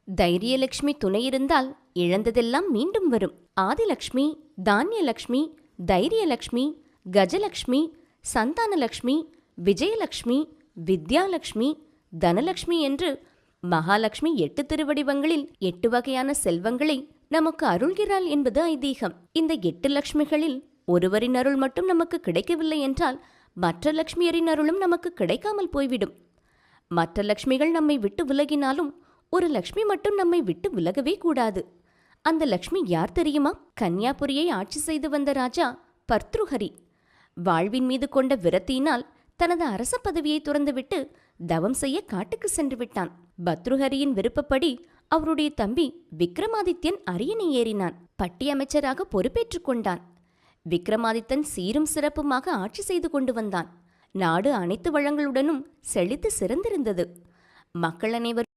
தைரியலக்ஷ்மி துணை இருந்தால் இழந்ததெல்லாம் மீண்டும் வரும். ஆதிலக்ஷ்மி, தானியலக்ஷ்மி, தைரியலக்ஷ்மி, கஜலக்ஷ்மி, சந்தானலக்ஷ்மி, விஜயலக்ஷ்மி, வித்யாலக்ஷ்மி, தனலக்ஷ்மி என்று மகாலட்சுமி 8 திருவடிவங்களில் 8 வகையான செல்வங்களை நமக்கு அருள்கிறாள் என்பது ஐதீகம். இந்த 8 லட்சுமிகளில் ஒருவரின் அருள் மட்டும் நமக்கு கிடைக்கவில்லை என்றால் மற்ற லட்சுமியரின் அருளும் நமக்கு கிடைக்காமல் போய்விடும். மற்ற லட்சுமிகள் நம்மை விட்டு விலகினாலும் ஒரு லட்சுமி மட்டும் நம்மை விட்டு விலகவே கூடாது. அந்த லட்சுமி யார் தெரியுமா? கன்னியாபுரியை ஆட்சி செய்து வந்த ராஜா பர்த்ருஹரி. வாழ்வின் மீது கொண்ட விரத்தியினால் தனது அரச பதவியை துறந்துவிட்டு தவம் செய்ய காட்டுக்கு சென்று விட்டான். பத்ருஹரியின் விருப்பப்படி அவருடைய தம்பி விக்ரமாதித்யன் அரியணை ஏறினான். பட்டி அமைச்சராக பொறுப்பேற்றுக் கொண்டான். விக்ரமாதித்தன் சீரும் சிறப்புமாக ஆட்சி செய்து கொண்டு வந்தான். நாடு அனைத்து வளங்களுடனும் செழித்து சிறந்திருந்தது. மக்கள் அனைவரும்